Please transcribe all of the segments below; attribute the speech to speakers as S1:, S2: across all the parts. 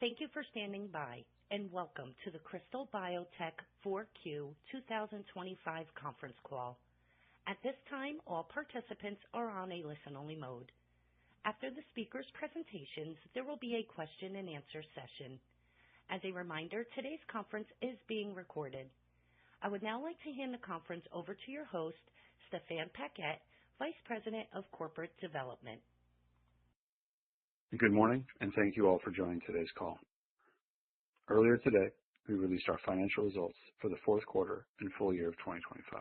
S1: Thank you for standing by, and welcome to the Krystal Biotech 4Q 2025 conference call. At this time, all participants are on a listen-only mode. After the speaker's presentations, there will be a question-and-answer session. As a reminder, today's conference is being recorded. I would now like to hand the conference over to your host, Stéphane Paquette, Vice President of Corporate Development.
S2: Good morning, and thank you all for joining today's call. Earlier today, we released our financial results for the fourth quarter and full year of 2025.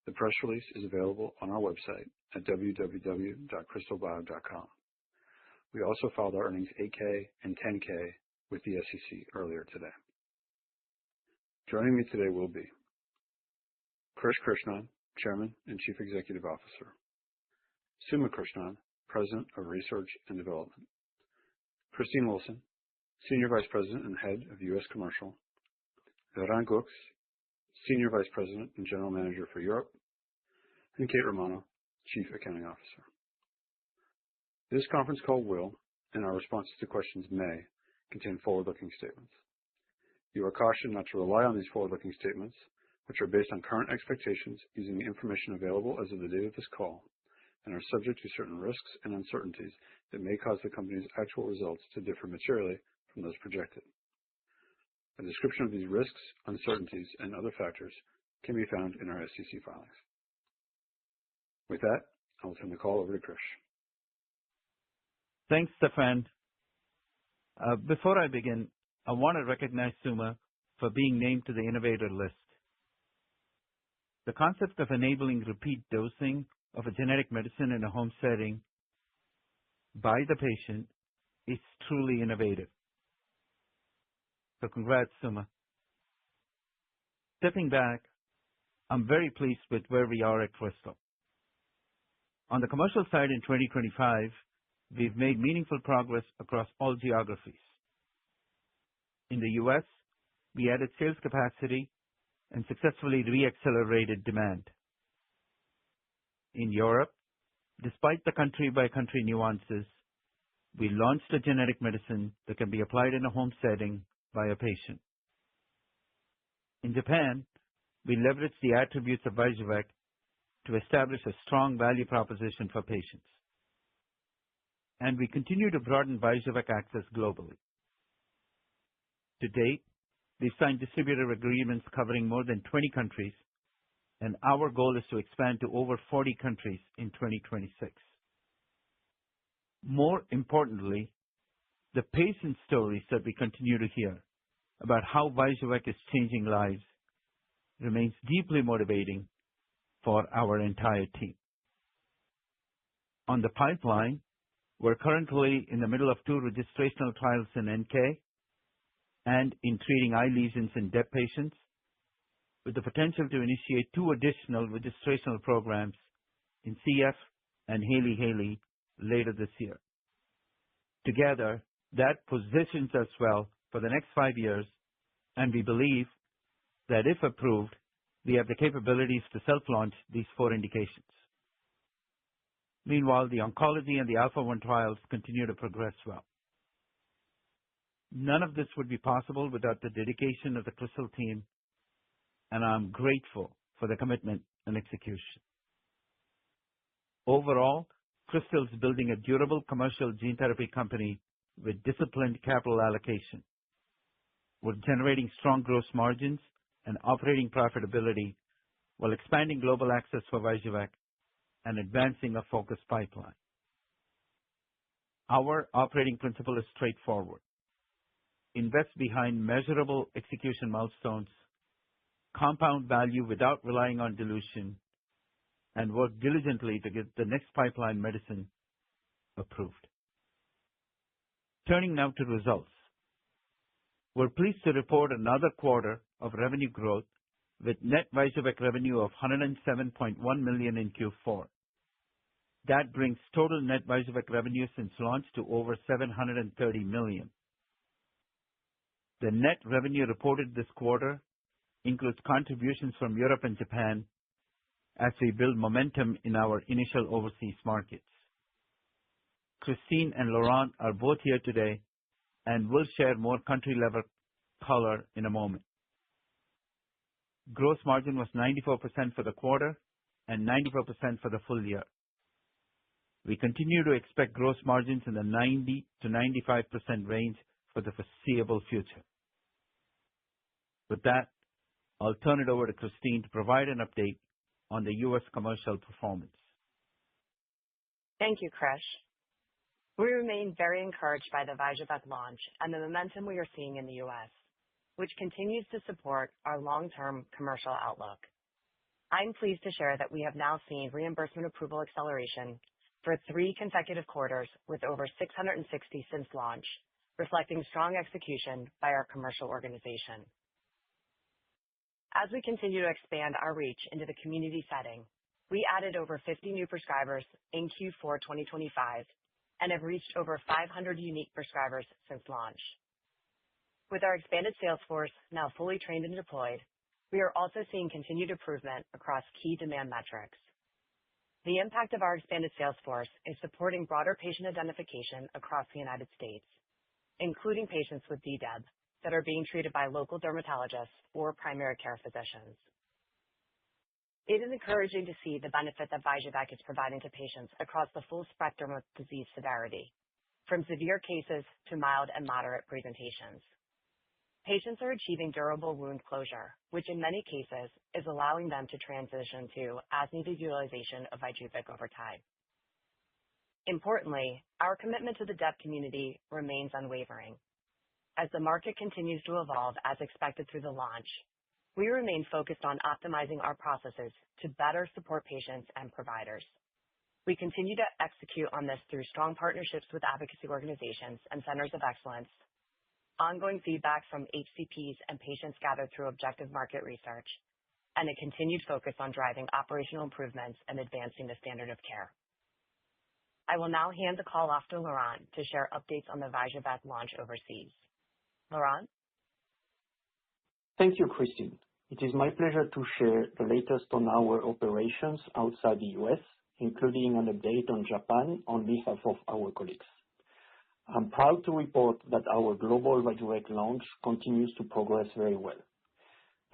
S2: The press release is available on our website at www.krystalbio.com. We also filed our earnings 8-K and 10-K with the SEC earlier today. Joining me today will be Krish Krishnan, Chairman and Chief Executive Officer, Suma Krishnan, President of Research and Development, Christine Wilson, Senior Vice President and Head of U.S. Commercial, Laurent Goux, Senior Vice President and General Manager for Europe, and Kate Romano, Chief Accounting Officer. This conference call will, and our responses to questions may, contain forward-looking statements. You are cautioned not to rely on these forward-looking statements, which are based on current expectations using the information available as of the date of this call, and are subject to certain risks and uncertainties that may cause the company's actual results to differ materially from those projected. A description of these risks, uncertainties, and other factors can be found in our SEC filings. With that, I will turn the call over to Krish.
S3: Thanks, Stéphane. Before I begin, I want to recognize Suma for being named to the Innovator list. The concept of enabling repeat dosing of a genetic medicine in a home setting by the patient is truly innovative. So congrats, Suma. Stepping back, I'm very pleased with where we are at Krystal. On the commercial side in 2025, we've made meaningful progress across all geographies. In the U.S., we added sales capacity and successfully re-accelerated demand. In Europe, despite the country-by-country nuances, we launched a genetic medicine that can be applied in a home setting by a patient. In Japan, we leveraged the attributes of VYJUVEK to establish a strong value proposition for patients. And we continue to broaden VYJUVEK access globally. To date, we've signed distributor agreements covering more than 20 countries, and our goal is to expand to over 40 countries in 2026. More importantly, the patient stories that we continue to hear about how VYJUVEK is changing lives remains deeply motivating for our entire team. On the pipeline, we're currently in the middle of 2 registrational trials in NK and in treating eye lesions in DEB patients, with the potential to initiate 2 additional registrational programs in CF and Hailey-Hailey later this year. Together, that positions us well for the next 5 years, and we believe that if approved, we have the capabilities to self-launch these 4 indications. Meanwhile, the oncology and the Alpha-1 trials continue to progress well. None of this would be possible without the dedication of the Krystal team, and I'm grateful for the commitment and execution. Overall, Krystal is building a durable commercial gene therapy company with disciplined capital allocation. We're generating strong gross margins and operating profitability while expanding global access for VYJUVEK and advancing a focused pipeline. Our operating principle is straightforward: invest behind measurable execution milestones, compound value without relying on dilution, and work diligently to get the next pipeline medicine approved. Turning now to results. We're pleased to report another quarter of revenue growth with net VYJUVEK revenue of $107.1 million in Q4. That brings total net VYJUVEK revenue since launch to over $730 million. The net revenue reported this quarter includes contributions from Europe and Japan as we build momentum in our initial overseas markets. Christine and Laurent are both here today and we'll share more country-level color in a moment. Gross margin was 94% for the quarter and 94% for the full year. We continue to expect gross margins in the 90 to 95% range for the foreseeable future. With that, I'll turn it over to Christine to provide an update on the U.S. commercial performance.
S4: Thank you, Krish. We remain very encouraged by the VYJUVEK launch and the momentum we are seeing in the U.S., which continues to support our long-term commercial outlook. I'm pleased to share that we have now seen reimbursement approval acceleration for 3 consecutive quarters with over 660 since launch, reflecting strong execution by our commercial organization. As we continue to expand our reach into the community setting, we added over 50 new prescribers in Q4 2025 and have reached over 500 unique prescribers since launch. With our expanded sales force now fully trained and deployed, we are also seeing continued improvement across key demand metrics. The impact of our expanded sales force is supporting broader patient identification across the United States, including patients with DDEB that are being treated by local dermatologists or primary care physicians. It is encouraging to see the benefit that VYJUVEK is providing to patients across the full spectrum of disease severity, from severe cases to mild and moderate presentations. Patients are achieving durable wound closure, which in many cases is allowing them to transition to as-needed utilization of VYJUVEK over time. Importantly, our commitment to the DEB community remains unwavering. As the market continues to evolve as expected through the launch, we remain focused on optimizing our processes to better support patients and providers. We continue to execute on this through strong partnerships with advocacy organizations and centers of excellence, ongoing feedback from HCPs and patients gathered through objective market research, and a continued focus on driving operational improvements and advancing the standard of care. I will now hand the call off to Laurent to share updates on the VYJUVEK launch overseas. Laurent?
S5: Thank you, Christine. It is my pleasure to share the latest on our operations outside the U.S., including an update on Japan on behalf of our colleagues. I'm proud to report that our global VYJUVEK launch continues to progress very well.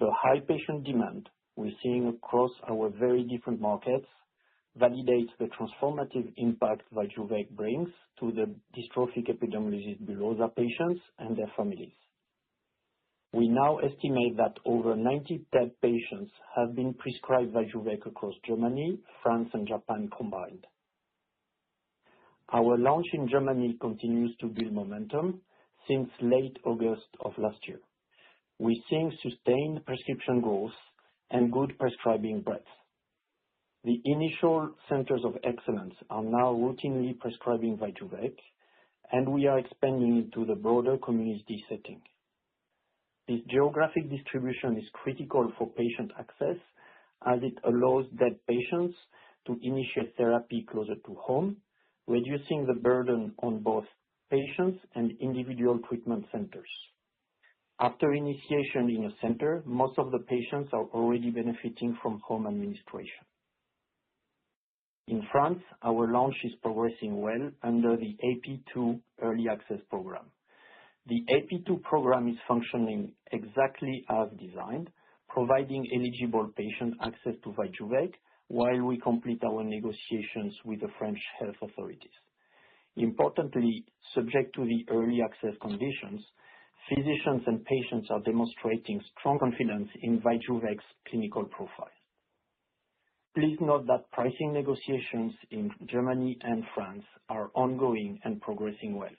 S5: The high patient demand we're seeing across our very different markets validates the transformative impact VYJUVEK brings to the dystrophic epidermolysis bullosa patients and their families. We now estimate that over 90 DEB patients have been prescribed VYJUVEK across Germany, France, and Japan combined. Our launch in Germany continues to build momentum since late August of last year. We're seeing sustained prescription growth and good prescribing breadth. The initial centers of excellence are now routinely prescribing VYJUVEK, and we are expanding into the broader community setting. This geographic distribution is critical for patient access as it allows DEB patients to initiate therapy closer to home, reducing the burden on both patients and individual treatment centers. After initiation in a center, most of the patients are already benefiting from home administration. In France, our launch is progressing well under the AP2 Early Access Program. The AP2 program is functioning exactly as designed, providing eligible patient access to VYJUVEK while we complete our negotiations with the French health authorities. Importantly, subject to the early access conditions, physicians and patients are demonstrating strong confidence in VYJUVEK's clinical profile. Please note that pricing negotiations in Germany and France are ongoing and progressing well.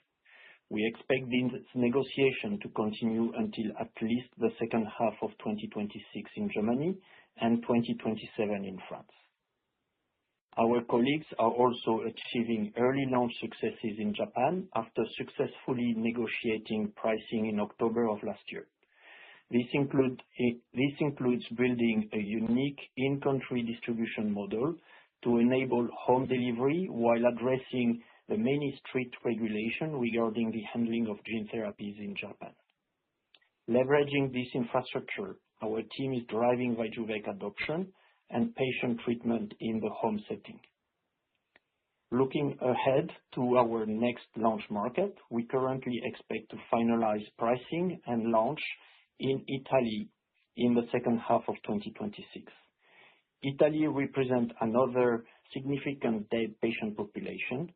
S5: We expect this negotiation to continue until at least the second half of 2026 in Germany and 2027 in France. Our colleagues are also achieving early launch successes in Japan after successfully negotiating pricing in October of last year. This includes building a unique in-country distribution model to enable home delivery while addressing the many strict regulations regarding the handling of gene therapies in Japan. Leveraging this infrastructure, our team is driving VYJUVEK adoption and patient treatment in the home setting. Looking ahead to our next launch market, we currently expect to finalize pricing and launch in Italy in the second half of 2026. Italy represents another significant DEB patient population,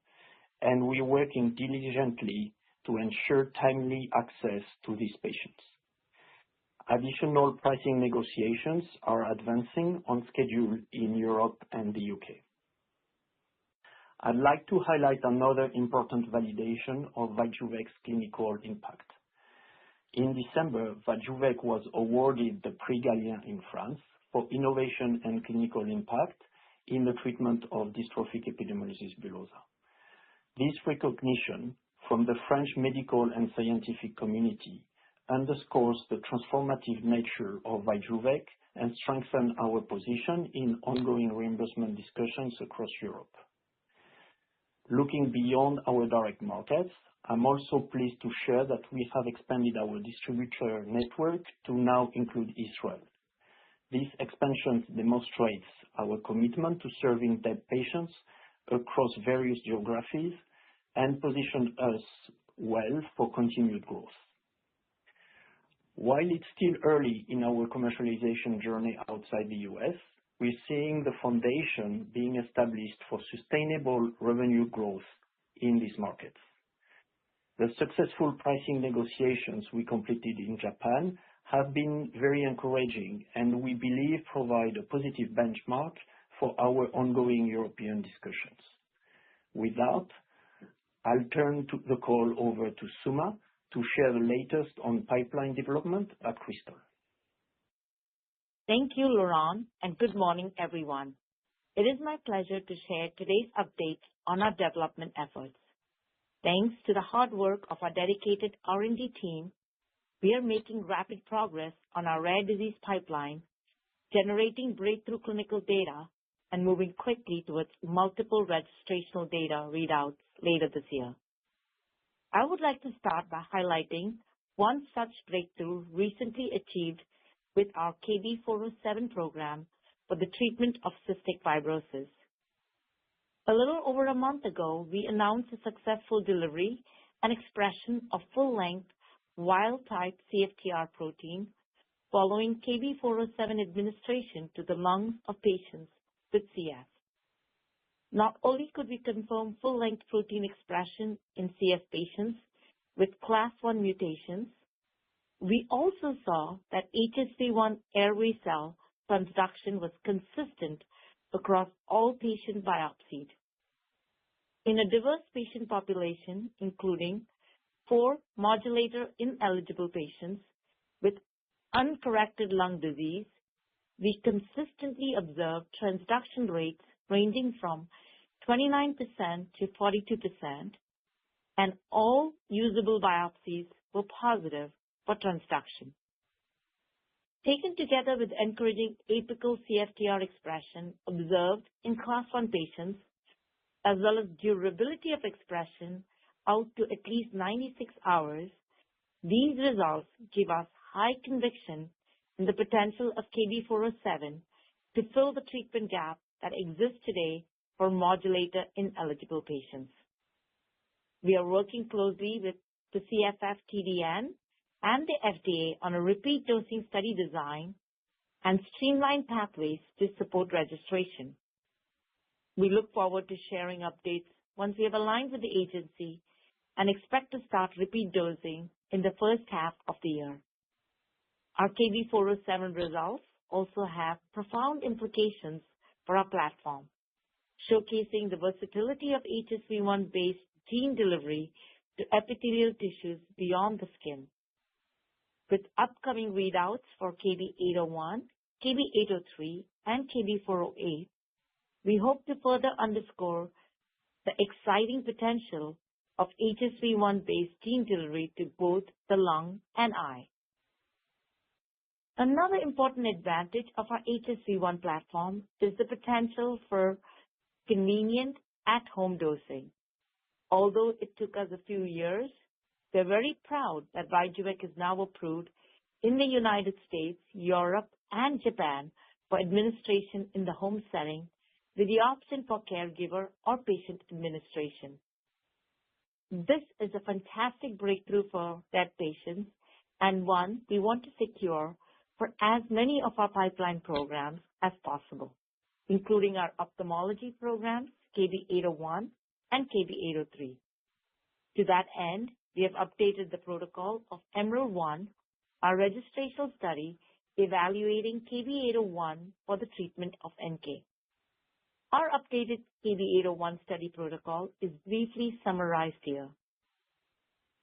S5: and we are working diligently to ensure timely access to these patients. Additional pricing negotiations are advancing on schedule in Europe and the UK. I'd like to highlight another important validation of VYJUVEK's clinical impact. In December, VYJUVEK was awarded the Prix Galien in France for innovation and clinical impact in the treatment of dystrophic epidermolysis bullosa. This recognition from the French medical and scientific community underscores the transformative nature of VYJUVEK and strengthens our position in ongoing reimbursement discussions across Europe. Looking beyond our direct markets, I'm also pleased to share that we have expanded our distributor network to now include Israel. This expansion demonstrates our commitment to serving DEB patients across various geographies and positions us well for continued growth. While it's still early in our commercialization journey outside the US, we're seeing the foundation being established for sustainable revenue growth in these markets. The successful pricing negotiations we completed in Japan have been very encouraging and we believe provide a positive benchmark for our ongoing European discussions. With that, I'll turn the call over to Suma to share the latest on pipeline development at Krystal.
S6: Thank you, Laurent, and good morning, everyone. It is my pleasure to share today's updates on our development efforts. Thanks to the hard work of our dedicated R&D team, we are making rapid progress on our rare disease pipeline, generating breakthrough clinical data, and moving quickly towards multiple registrational data readouts later this year. I would like to start by highlighting one such breakthrough recently achieved with our KB407 program for the treatment of cystic fibrosis. A little over a month ago, we announced the successful delivery and expression of full-length wild-type CFTR protein following KB407 administration to the lungs of patients with CF. Not only could we confirm full-length protein expression in CF patients with class 1 mutations, we also saw that HSV-1 airway cell transduction was consistent across all patient biopsied. In a diverse patient population, including 4 modulator-ineligible patients with uncorrected lung disease, we consistently observed transduction rates ranging from 29% to 42%, and all usable biopsies were positive for transduction. Taken together with encouraging apical CFTR expression observed in class 1 patients, as well as durability of expression out to at least 96 hours, these results give us high conviction in the potential of KB407 to fill the treatment gap that exists today for modulator-ineligible patients. We are working closely with the CFF TDN and the FDA on a repeat dosing study design and streamlined pathways to support registration. We look forward to sharing updates once we have aligned with the agency and expect to start repeat dosing in the first half of the year. Our KB407 results also have profound implications for our platform, showcasing the versatility of HSV-1-based gene delivery to epithelial tissues beyond the skin. With upcoming readouts for KB801, KB803, and KB408, we hope to further underscore the exciting potential of HSV-1-based gene delivery to both the lung and eye. Another important advantage of our HSV-1 platform is the potential for convenient at-home dosing. Although it took us a few years, we're very proud that VYJUVEK is now approved in the United States, Europe, and Japan for administration in the home setting with the option for caregiver or patient administration. This is a fantastic breakthrough for DEB patients and one we want to secure for as many of our pipeline programs as possible, including our ophthalmology programs, KB801 and KB803. To that end, we have updated the protocol of Emerald-1, our registrational study evaluating KB801 for the treatment of NK. Our updated KB801 study protocol is briefly summarized here.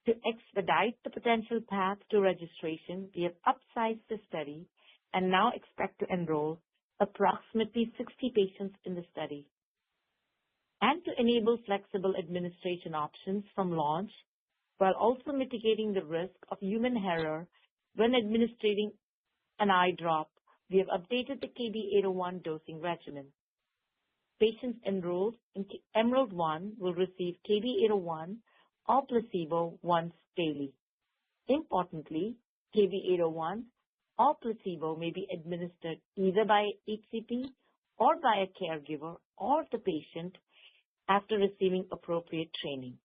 S6: To expedite the potential path to registration, we have upsized the study and now expect to enroll approximately 60 patients in the study. And to enable flexible administration options from launch, while also mitigating the risk of human error when administering an eye drop, we have updated the KB801 dosing regimen. Patients enrolled in Emerald-1 will receive KB801 or placebo once daily. Importantly, KB801 or placebo may be administered either by HCP or by a caregiver or the patient after receiving appropriate training.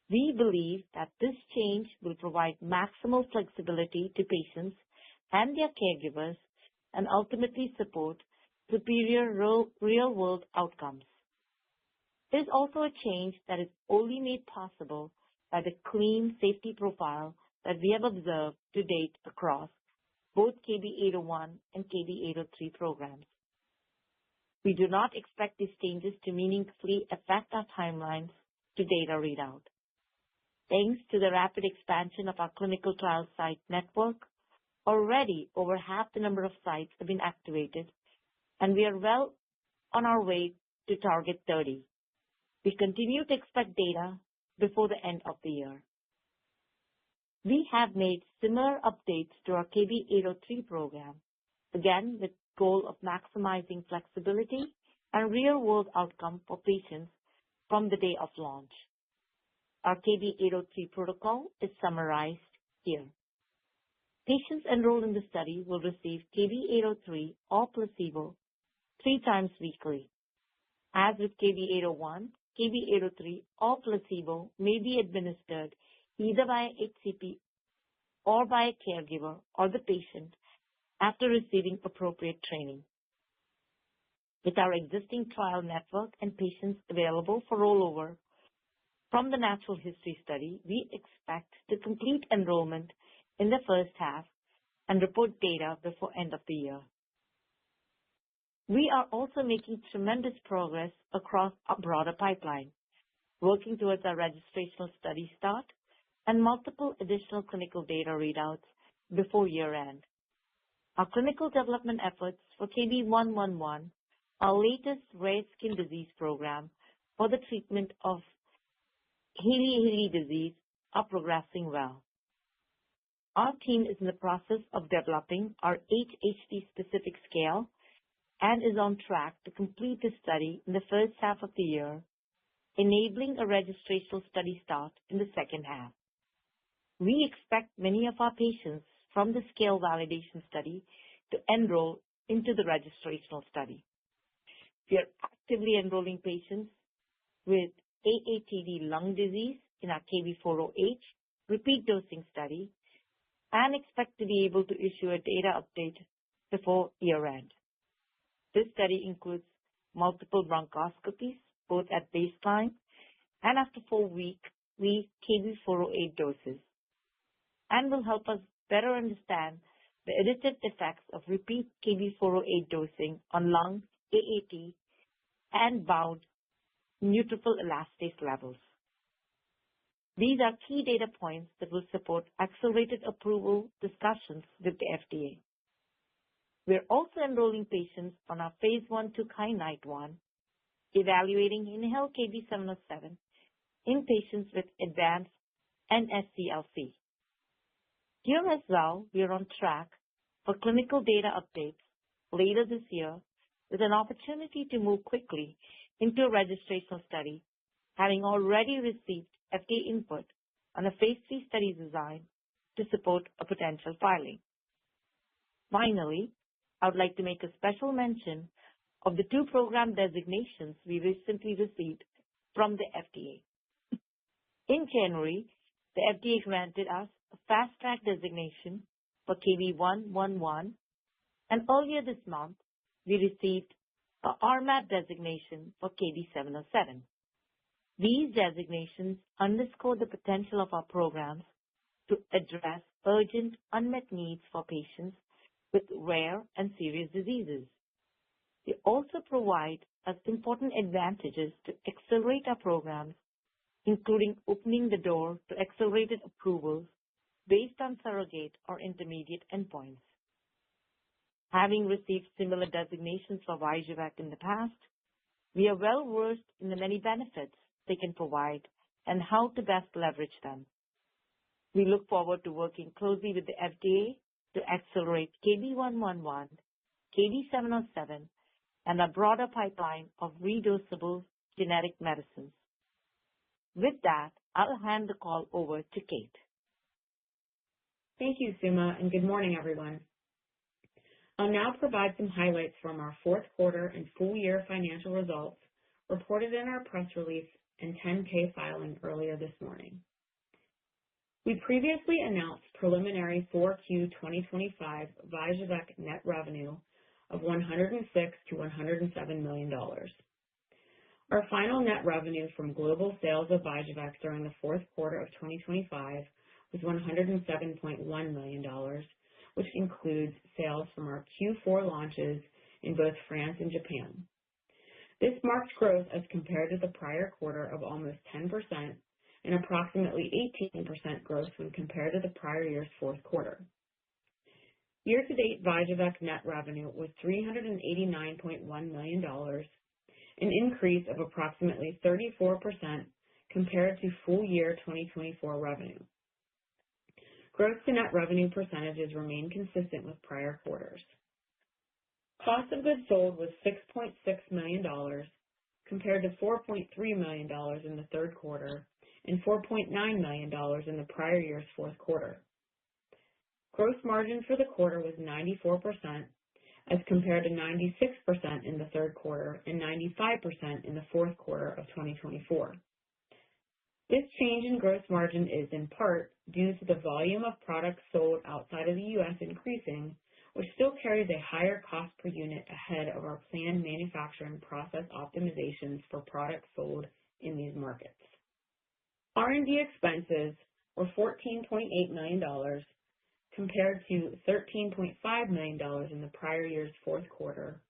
S6: We believe that this change will provide maximal flexibility to patients and their caregivers and ultimately support superior real-world outcomes. It is also a change that is only made possible by the clean safety profile that we have observed to date across both KB801 and KB803 programs. We do not expect these changes to meaningfully affect our timelines to data readout. Thanks to the rapid expansion of our clinical trial site network, already over half the number of sites have been activated, and we are well on our way to target 30. We continue to expect data before the end of the year. We have made similar updates to our KB803 program, again with the goal of maximizing flexibility and real-world outcome for patients from the day of launch. Our KB803 protocol is summarized here. Patients enrolled in the study will receive KB803 or placebo 3 times weekly. As with KB801, KB803 or placebo may be administered either by HCP or by a caregiver or the patient after receiving appropriate training. With our existing trial network and patients available for rollover from the natural history study, we expect to complete enrollment in the first half and report data before end of the year. We are also making tremendous progress across our broader pipeline, working towards our registrational study start and multiple additional clinical data readouts before year-end. Our clinical development efforts for KB111, our latest rare skin disease program for the treatment of Hailey-Hailey disease, are progressing well. Our team is in the process of developing our HHD-specific scale and is on track to complete the study in the first half of the year, enabling a registrational study start in the second half. We expect many of our patients from the scale validation study to enroll into the registrational study. We are actively enrolling patients with AATD lung disease in our KB408 repeat dosing study and expect to be able to issue a data update before year-end. This study includes multiple bronchoscopies, both at baseline and after 4-week KB408 doses, and will help us better understand the additive effects of repeat KB408 dosing on lung, AAT, and bound neutrophil elastase levels. These are key data points that will support accelerated approval discussions with the FDA. We are also enrolling patients on our phase 1/2 KYNITE-1, evaluating inhaled KB707 in patients with advanced NSCLC. Here as well, we are on track for clinical data updates later this year with an opportunity to move quickly into a registrational study, having already received FDA input on a phase 3 study design to support a potential filing. Finally, I would like to make a special mention of the 2 program designations we recently received from the FDA. In January, the FDA granted us a Fast Track designation for KB111, and earlier this month, we received a RMAT designation for KB707. These designations underscore the potential of our programs to address urgent unmet needs for patients with rare and serious diseases. They also provide us important advantages to accelerate our programs, including opening the door to accelerated approvals based on surrogate or intermediate endpoints. Having received similar designations for VYJUVEK in the past, we are well versed in the many benefits they can provide and how to best leverage them. We look forward to working closely with the FDA to accelerate KB111, KB707, and a broader pipeline of redosable genetic medicines. With that, I'll hand the call over to Kate.
S7: Thank you, Suma, and good morning, everyone. I'll now provide some highlights from our fourth quarter and full year financial results reported in our press release and 10-K filing earlier this morning. We previously announced preliminary 4Q 2025 VYJUVEK net revenue of $106 to $107 million. Our final net revenue from global sales of VYJUVEK during the fourth quarter of 2025 was $107.1 million, which includes sales from our Q4 launches in both France and Japan. This marks growth as compared to the prior quarter of almost 10% and approximately 18% growth when compared to the prior year's fourth quarter. Year-to-date VYJUVEK net revenue was $389.1 million, an increase of approximately 34% compared to full year 2024 revenue. Gross to net revenue percentages remain consistent with prior quarters. Cost of goods sold was $6.6 million compared to $4.3 million in the third quarter and $4.9 million in the prior year's fourth quarter. Gross margin for the quarter was 94% as compared to 96% in the third quarter and 95% in the fourth quarter of 2024. This change in gross margin is in part due to the volume of products sold outside of the U.S. increasing, which still carries a higher cost per unit ahead of our planned manufacturing process optimizations for products sold in these markets. R&D expenses were $14.8 million compared to $13.5 million in the prior year's fourth quarter,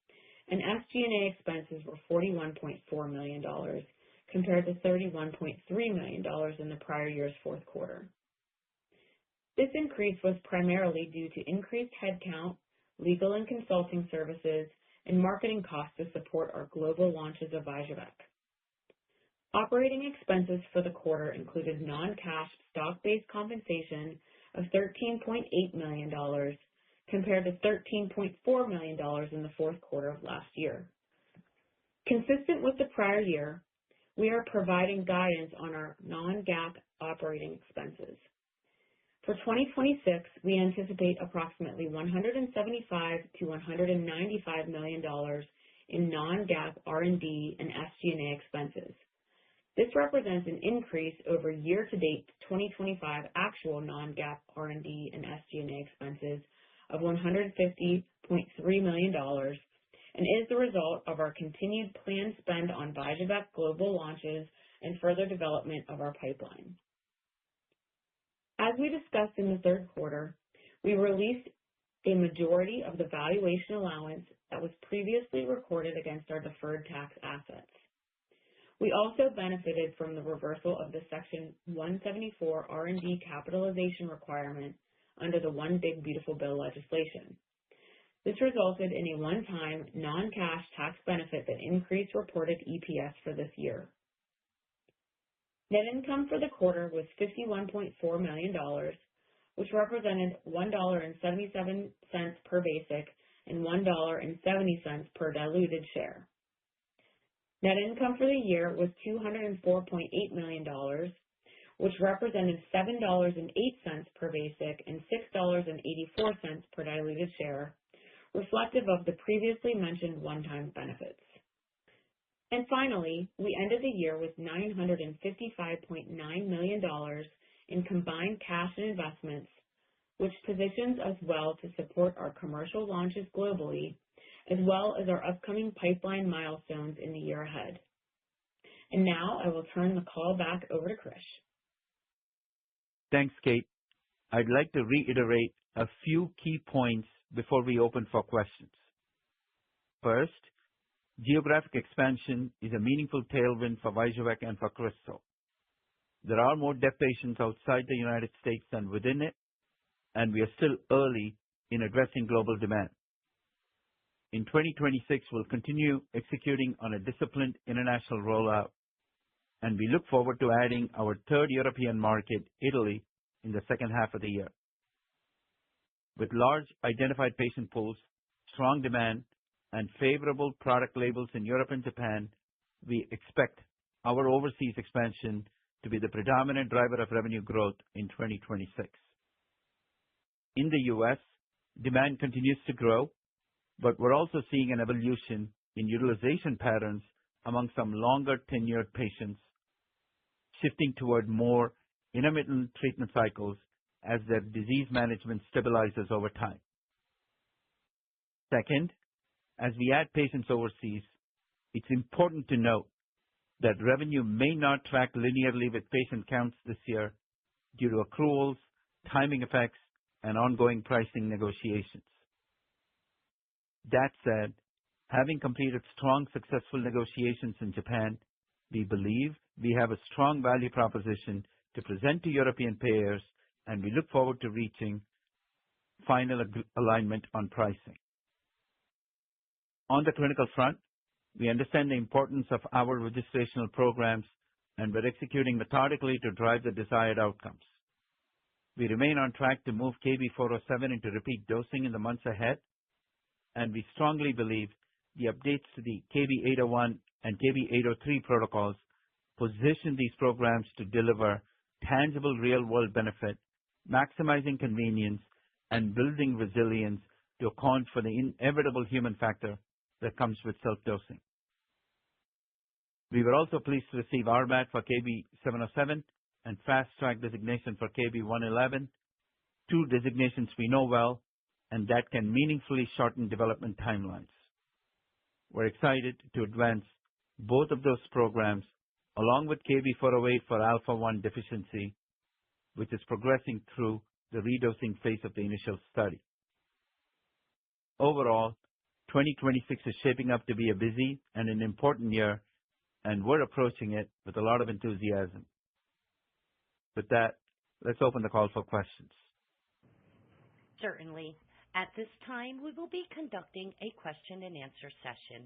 S7: and SG&A expenses were $41.4 million compared to $31.3 million in the prior year's fourth quarter. This increase was primarily due to increased headcount, legal and consulting services, and marketing costs to support our global launches of VYJUVEK. Operating expenses for the quarter included non-cash stock-based compensation of $13.8 million compared to $13.4 million in the fourth quarter of last year. Consistent with the prior year, we are providing guidance on our non-GAAP operating expenses. For 2026, we anticipate approximately $175 to $195 million in non-GAAP R&D and SG&A expenses. This represents an increase over year-to-date 2025 actual non-GAAP R&D and SG&A expenses of $150.3 million and is the result of our continued planned spend on VYJUVEK global launches and further development of our pipeline. As we discussed in the third quarter, we released a majority of the valuation allowance that was previously recorded against our deferred tax assets. We also benefited from the reversal of the Section 174 R&D capitalization requirement under the One Big Beautiful Bill legislation. This resulted in a one-time non-cash tax benefit that increased reported EPS for this year. Net income for the quarter was $51.4 million, which represented $1.77 per basic and $1.70 per diluted share. Net income for the year was $204.8 million, which represented $7.08 per basic and $6.84 per diluted share, reflective of the previously mentioned one-time benefits. And finally, we ended the year with $955.9 million in combined cash and investments, which positions us well to support our commercial launches globally, as well as our upcoming pipeline milestones in the year ahead. And now I will turn the call back over to Krish.
S3: Thanks, Kate. I'd like to reiterate a few key points before we open for questions. First, geographic expansion is a meaningful tailwind for VYJUVEK and for Krystal. There are more DEB patients outside the United States than within it, and we are still early in addressing global demand. In 2026, we'll continue executing on a disciplined international rollout, and we look forward to adding our third European market, Italy, in the second half of the year. With large identified patient pools, strong demand, and favorable product labels in Europe and Japan, we expect our overseas expansion to be the predominant driver of revenue growth in 2026. In the U.S., demand continues to grow, but we're also seeing an evolution in utilization patterns among some longer tenured patients, shifting toward more intermittent treatment cycles as their disease management stabilizes over time. Second, as we add patients overseas, it's important to note that revenue may not track linearly with patient counts this year due to accruals, timing effects, and ongoing pricing negotiations. That said, having completed strong, successful negotiations in Japan, we believe we have a strong value proposition to present to European payers, and we look forward to reaching final alignment on pricing. On the clinical front, we understand the importance of our registrational programs, and we're executing methodically to drive the desired outcomes. We remain on track to move KB407 into repeat dosing in the months ahead, and we strongly believe the updates to the KB801 and KB803 protocols position these programs to deliver tangible real-world benefit, maximizing convenience, and building resilience to account for the inevitable human factor that comes with self-dosing. We were also pleased to receive RMAT for KB707 and Fast Track designation for KB111, two designations we know well and that can meaningfully shorten development timelines. We're excited to advance both of those programs along with KB408 for alpha-1 deficiency, which is progressing through the redosing phase of the initial study. Overall, 2026 is shaping up to be a busy and an important year, and we're approaching it with a lot of enthusiasm. With that, let's open the call for questions.
S1: Certainly. At this time, we will be conducting a question and answer session.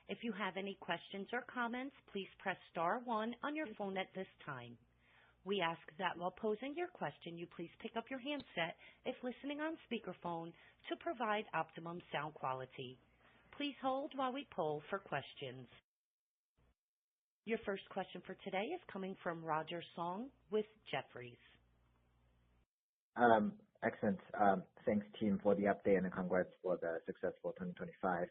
S1: If you have any questions or comments, please press star one on your phone at this time. We ask that while posing your question, you please pick up your handset if listening on speakerphone to provide optimum sound quality. Please hold while we poll for questions. Your first question for today is coming from Roger Song with Jefferies.
S8: Excellent. Thanks, team, for the update and congrats for the successful 2025.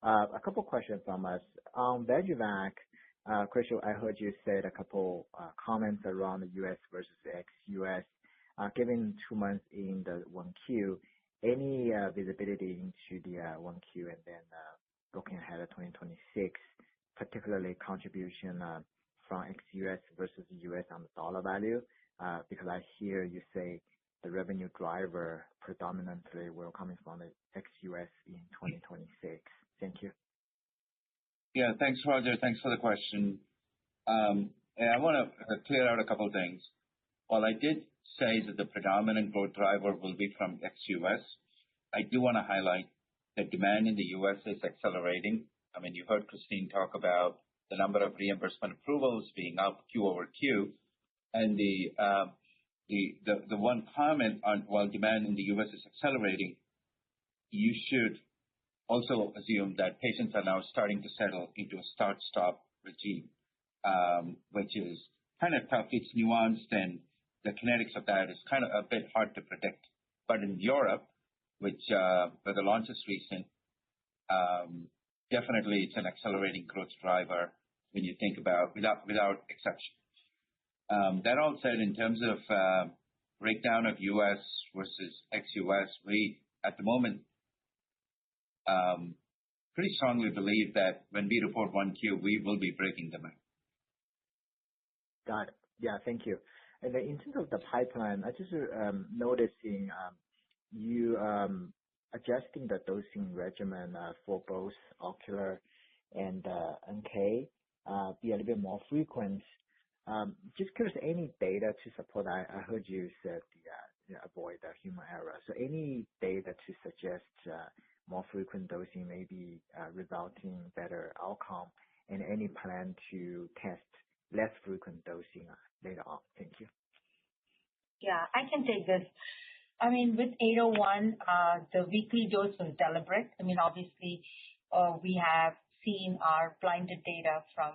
S8: A couple questions from us. On VYJUVEK, Krystal, I heard you said a couple comments around the U.S. versus ex-U.S. Given 2 months in the 1Q, any visibility into the 1Q and then looking ahead at 2026, particularly contribution from ex-U.S. versus U.S. on the dollar value? Because I hear you say the revenue driver predominantly will coming from the ex-U.S. in 2026. Thank you.
S9: Yeah, thanks, Roger. Thanks for the question. And I want to clear out a couple of things. While I did say that the predominant growth driver will be from ex-U.S., I do want to highlight that demand in the U.S. is accelerating. I mean, you heard Christine talk about the number of reimbursement approvals being up Q over Q, and the one comment on while demand in the U.S. is accelerating, you should also assume that patients are now starting to settle into a start-stop regime, which is kind of tough. It's nuanced, and the kinetics of that is kind of a bit hard to predict. But in Europe, which where the launch is recent, definitely it's an accelerating growth driver when you think about without exception. That all said, in terms of breakdown of U.S. versus ex-U.S., we at the moment pretty strongly believe that when we report 1Q, we will be breaking them out.
S8: Got it. Yeah, thank you. And then in terms of the pipeline, I just noticing you adjusting the dosing regimen for both ocular and NK be a little bit more frequent. Just curious, any data to support that? I heard you said avoid the human error. So any data to suggest more frequent dosing may be resulting better outcome, and any plan to test less frequent dosing later on? Thank you.
S6: Yeah, I can take this. I mean, with 801, the weekly dose was deliberate. I mean, obviously, we have seen our blinded data from,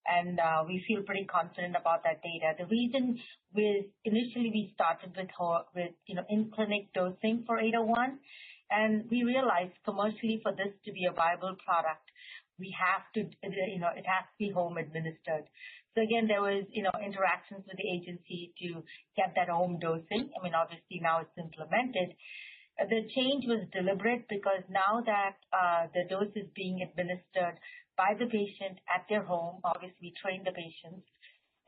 S6: and we feel pretty confident about that data. The reason initially we started with in-clinic dosing for 801, and we realized commercially for this to be a viable product, we have to, it has to be home administered. So again, there was, interactions with the agency to get that home dosing. I mean, obviously now it's implemented. The change was deliberate because now that the dose is being administered by the patient at their home, obviously we train the patients.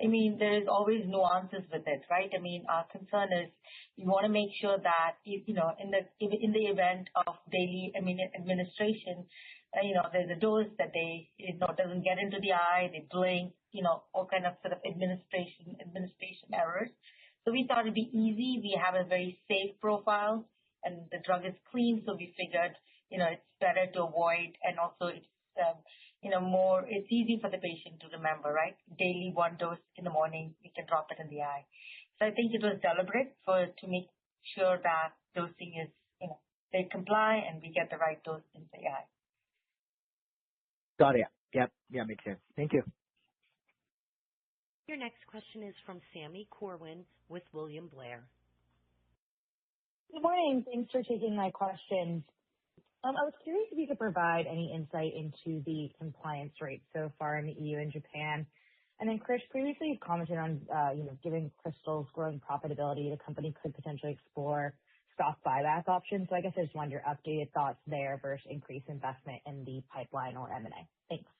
S6: I mean, there is always nuances with it, right? I mean, our concern is you want to make sure that, in the event of daily, administration, there's a dose that doesn't get into the eye, they blink, all kind of sort of administration errors. So we thought it'd be easy. We have a very safe profile and the drug is clean. So we figured, it's better to avoid, and also it's, it's easy for the patient to remember, right? Daily one dose in the morning, we can drop it in the eye. So I think it was deliberate to make sure that dosing is, they comply and we get the right dose in the eye.
S8: Got it. Yep. Yeah, makes sense. Thank you.
S1: Your next question is from Sami Corwin with William Blair.
S10: Good morning. Thanks for taking my questions. I was curious if you could provide any insight into the compliance rate so far in the EU and Japan. And then, Krish, previously you commented on, given Krystal's growing profitability, the company could potentially explore stock buyback options. So I guess I just wanted your updated thoughts there versus increased investment in the pipeline or M&A. Thanks.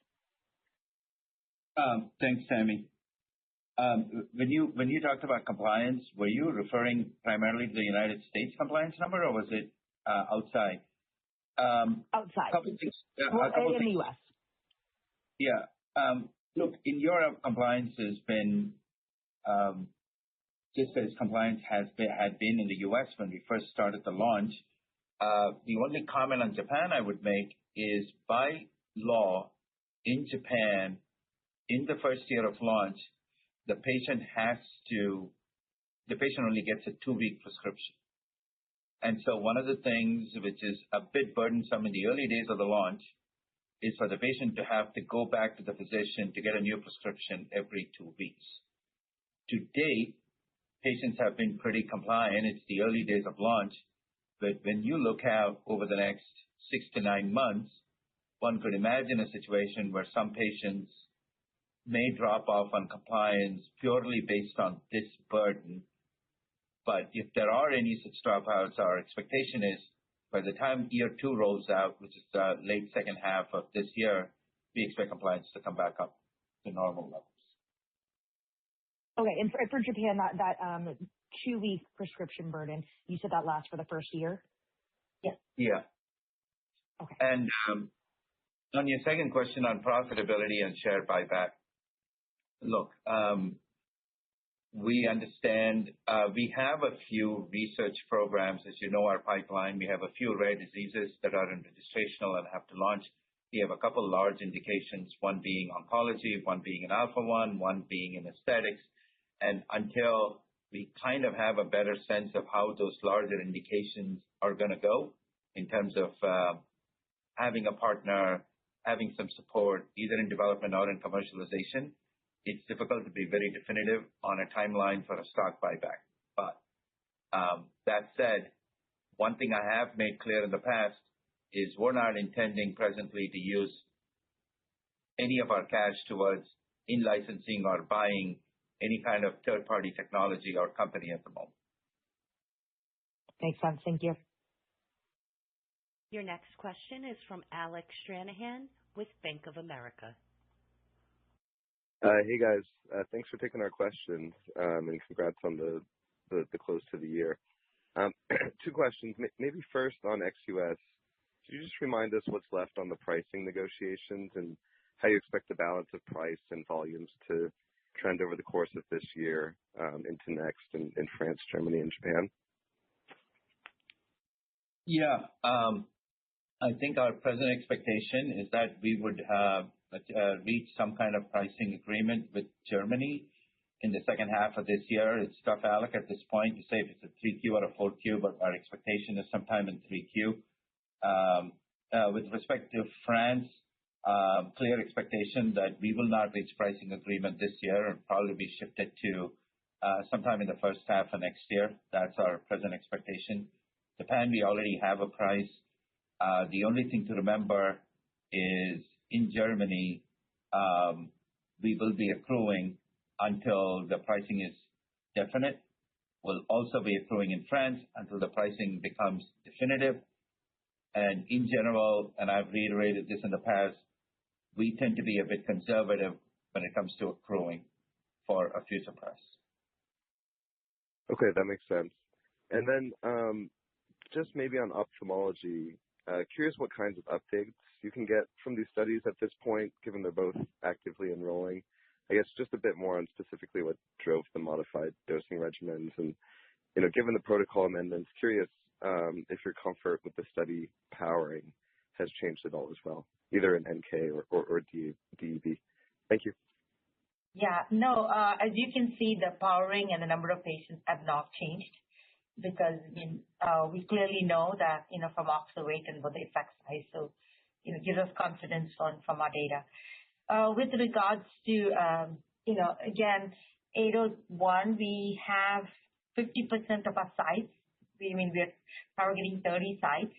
S9: Thanks, Sammy. When you talked about compliance, were you referring primarily to the United States compliance number, or was it outside?
S10: Outside.
S9: Couple things.
S10: In the U.S.
S9: Yeah. Look, in Europe, compliance has been just as compliance had been in the U.S. when we first started the launch. The only comment on Japan I would make is by law in Japan, in the first year of launch, the patient only gets a 2-week prescription. And so one of the things which is a bit burdensome in the early days of the launch is for the patient to have to go back to the physician to get a new prescription every 2 weeks. To date, patients have been pretty compliant. It's the early days of launch. But when you look out over the next 6 to 9 months, one could imagine a situation where some patients may drop off on compliance purely based on this burden. But if there are any such dropouts, our expectation is by the time year 2 rolls out, which is the late second half of this year, we expect compliance to come back up to normal levels.
S10: Okay, and for Japan, that 2-week prescription burden, you said that lasts for the first year?
S6: Yes.
S9: Yeah.
S10: Okay.
S9: And on your second question on profitability and share buyback, look, we understand we have a few research programs. As you know, our pipeline, we have a few rare diseases that are in registrational and have to launch. We have a couple large indications, one being oncology, one being in alpha-1, one being in aesthetics. And until we kind of have a better sense of how those larger indications are going to go in terms of having a partner, having some support, either in development or in commercialization, it's difficult to be very definitive on a timeline for a stock buyback. But that said, one thing I have made clear in the past is we're not intending presently to use any of our cash towards in-licensing or buying any kind of third-party technology or company at the moment.
S10: Makes sense. Thank you.
S1: Your next question is from Alec Stranahan with Bank of America.
S11: Hey guys, thanks for taking our questions, and congrats on the close to the year. Two questions. Maybe first on ex-US, could you just remind us what's left on the pricing negotiations and how you expect the balance of price and volumes to trend over the course of this year into next in France, Germany, and Japan?
S9: Yeah, I think our present expectation is that we would reach some kind of pricing agreement with Germany in the second half of this year. It's tough, Alec, at this point to say if it's a 3Q or a 4Q, but our expectation is sometime in 3Q. With respect to France, clear expectation that we will not reach pricing agreement this year and probably be shifted to sometime in the first half of next year. That's our present expectation. Japan, we already have a price. The only thing to remember is in Germany, we will be accruing until the pricing is definite. We'll also be accruing in France until the pricing becomes definitive. And in general, and I've reiterated this in the past, we tend to be a bit conservative when it comes to accruing for a future price.
S11: Okay, that makes sense. And then just maybe on ophthalmology, curious what kinds of updates you can get from these studies at this point, given they're both actively enrolling. I guess just a bit more on specifically what drove the modified dosing regimens and, given the protocol amendments, curious if your comfort with the study powering has changed at all as well, either in NK or DEB. Thank you.
S6: Yeah, no, as you can see, the powering and the number of patients have not changed because we clearly know that, from oxalate and what the effect size, so, gives us confidence from our data. With regards to, again, 801, we have 50% of our sites. We're targeting 30 sites.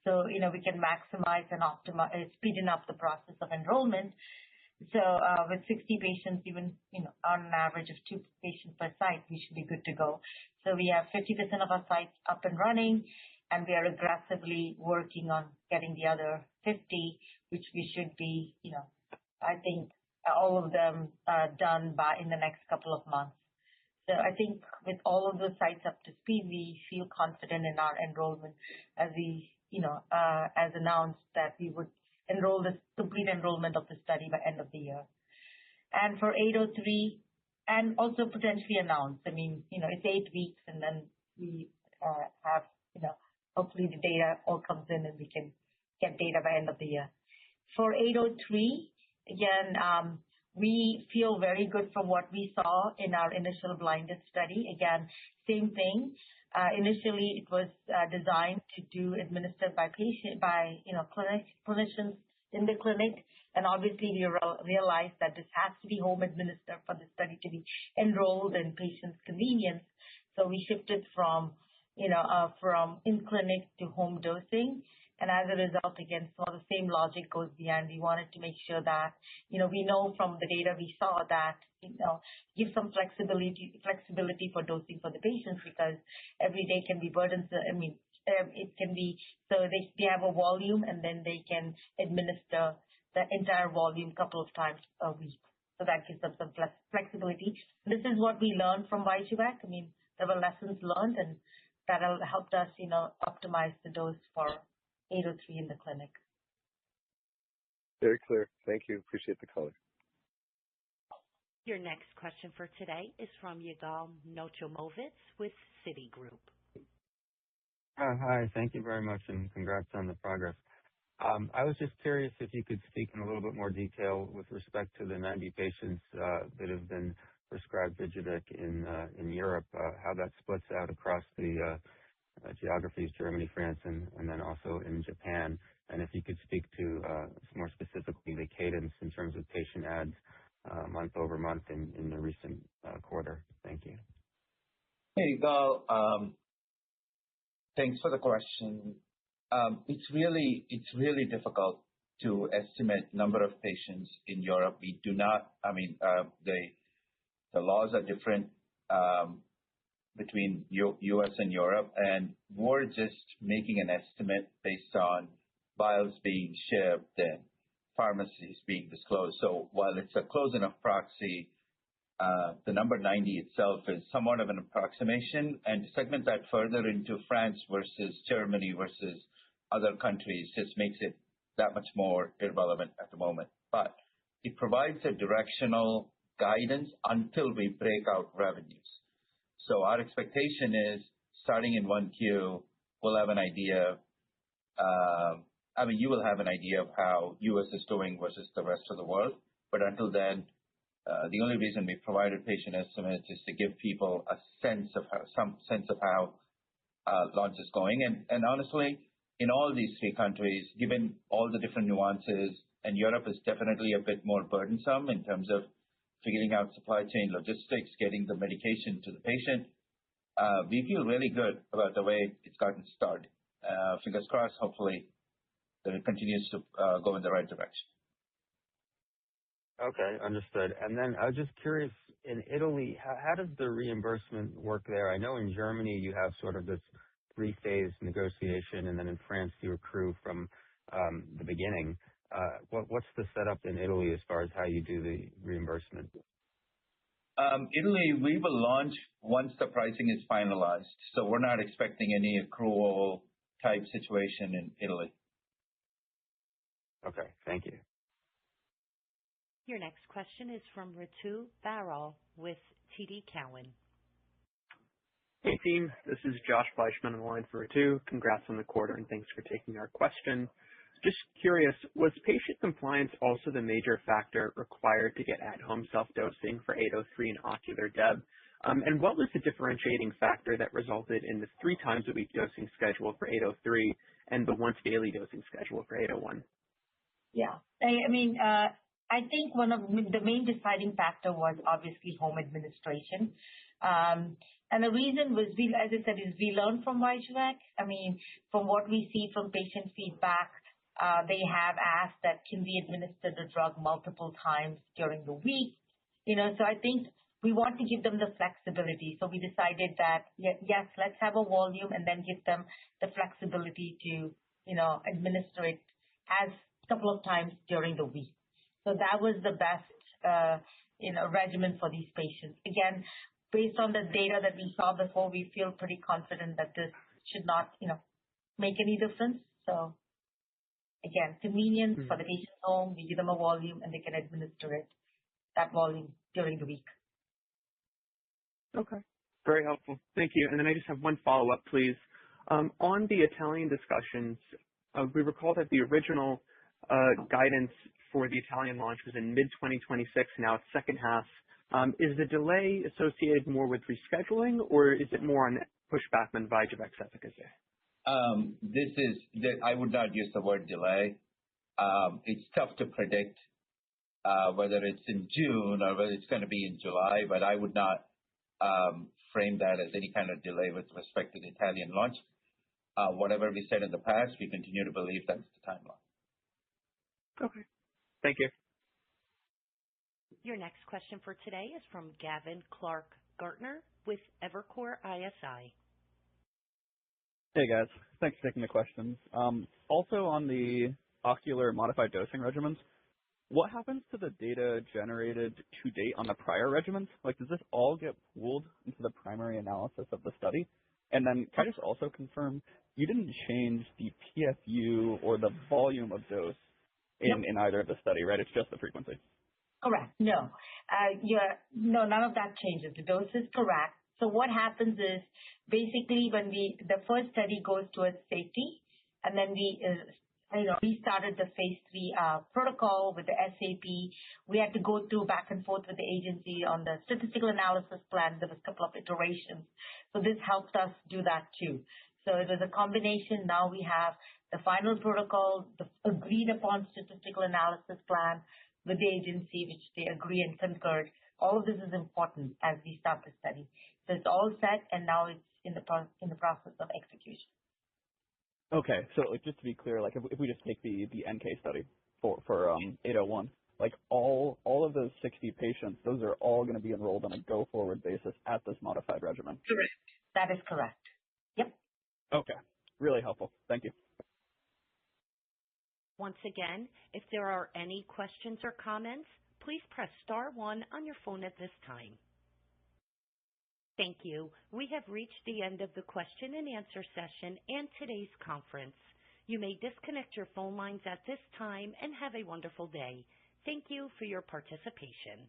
S6: So, we can maximize and optimize, speeding up the process of enrollment. So, with 60 patients, even, on an average of 2 patients per site, we should be good to go. So, we have 50% of our sites up and running, and we are aggressively working on getting the other 50, which we should be, I think all of them done in the next couple of months. So I think with all of those sites up to speed, we feel confident in our enrollment as we, as announced that we would enroll this complete enrollment of the study by end of the year. And for 803, and also potentially announced, it's 8 weeks and then we have, hopefully the data all comes in and we can get data by end of the year. For 803, again, we feel very good from what we saw in our initial blinded study. Again, same thing. Initially, it was designed to do administered by clinicians in the clinic. And obviously, we realized that this has to be home administered for the study to be enrolled in patients' convenience. So we shifted from in-clinic to home dosing. And as a result, again, some of the same logic goes behind. We wanted to make sure that, we know from the data we saw that, give some flexibility for dosing for the patients because every day can be burdensome. It can be, so they have a volume and then they can administer the entire volume a couple of times a week. So that gives them some flexibility. This is what we learned from VYJUVEK. There were lessons learned and that helped us, optimize the dose for 803 in the clinic.
S11: Very clear. Thank you. Appreciate the color.
S1: Your next question for today is from Yigal Nochomovitz with Citigroup.
S12: Hi, thank you very much and congrats on the progress. I was just curious if you could speak in a little bit more detail with respect to the 90 patients that have been prescribed VYJUVEK in Europe, how that splits out across the geographies, Germany, France, and then also in Japan. And if you could speak to more specifically the cadence in terms of patient adds month over month in the recent quarter. Thank you.
S9: Hey, Yigal. Thanks for the question. It's really difficult to estimate number of patients in Europe. We do not. I mean, the laws are different between U.S. and Europe, and we're just making an estimate based on vials being shipped and pharmacies being disclosed. So while it's a close enough proxy, the number 90 itself is somewhat of an approximation, and to segment that further into France versus Germany versus other countries just makes it that much more irrelevant at the moment. But it provides a directional guidance until we break out revenues. So our expectation is starting in 1Q, we'll have an idea. I mean, you will have an idea of how U.S. is doing versus the rest of the world. But until then, the only reason we provided patient estimates is to give people a sense of how launch is going. And honestly, in all these three countries, given all the different nuances, and Europe is definitely a bit more burdensome in terms of figuring out supply chain logistics, getting the medication to the patient, we feel really good about the way it's gotten started. Fingers crossed, hopefully, that it continues to go in the right direction.
S12: Okay, understood. And then I was just curious, in Italy, how does the reimbursement work there? I know in Germany you have sort of this three-phase negotiation, and then in France you accrue from the beginning. What's the setup in Italy as far as how you do the reimbursement?
S9: Italy, we will launch once the pricing is finalized. So we're not expecting any accrual type situation in Italy.
S12: Okay, thank you.
S1: Your next question is from Ritu Baral with TD Cowen.
S13: Hey team, this is Josh Fleischman on the line for Ritu. Congrats on the quarter and thanks for taking our question. Just curious, was patient compliance also the major factor required to get at-home self-dosing for 803 and ocular DEB? And what was the differentiating factor that resulted in the 3 times a week dosing schedule for 803 and the once daily dosing schedule for 801?
S6: Yeah, I mean, I think one of the main deciding factor was obviously home administration. And the reason was, as I said, is we learned from Vyjuvek. I mean, from what we see from patient feedback, they have asked that can we administer the drug multiple times during the week. So I think we want to give them the flexibility. So we decided that, yes, let's have a volume and then give them the flexibility to, administer it as a couple of times during the week. So that was the best, regimen for these patients. Again, based on the data that we saw before, we feel pretty confident that this should not, make any difference. So again, convenience for the patient home, we give them a volume and they can administer it, that volume during the week.
S13: Okay, very helpful. Thank you. And then I just have one follow-up, please. On the Italian discussions, we recall that the original guidance for the Italian launch was in mid-2026, now it's second half. Is the delay associated more with rescheduling, or is it more on pushback than Vyjuvek's efficacy?
S9: I would not use the word delay. It's tough to predict whether it's in June or whether it's going to be in July, but I would not frame that as any kind of delay with respect to the Italian launch. Whatever we said in the past, we continue to believe that's the timeline.
S13: Okay. Thank you.
S1: Your next question for today is from Gavin Clark-Gartner with Evercore ISI.
S14: Hey guys, thanks for taking the questions. Also on the ocular modified dosing regimens, what happens to the data generated to date on the prior regimens? Like, does this all get pooled into the primary analysis of the study? And then can I just also confirm, you didn't change the PFU or the volume of dose in either of the study, right? It's just the frequency.
S6: Correct. No. No, none of that changes. The dose is correct. So what happens is basically when the first study goes towards safety, and then we restarted the phase 3 protocol with the SAP. We had to go through back and forth with the agency on the statistical analysis plan. There was a couple of iterations. So this helped us do that too. So it was a combination. Now we have the final protocol, the agreed upon statistical analysis plan with the agency, which they agree and concurred. All of this is important as we start the study. So it's all set, and now it's in the process of execution.
S14: Okay. So like, just to be clear, like if we just take the NK study for 801, like all of those 60 patients, those are all going to be enrolled on a go-forward basis at this modified regimen?
S6: Correct. That is correct. Yep.
S14: Okay. Really helpful. Thank you.
S1: Once again, if there are any questions or comments, please press star 1 on your phone at this time. Thank you. We have reached the end of the question and answer session and today's conference. You may disconnect your phone lines at this time and have a wonderful day. Thank you for your participation.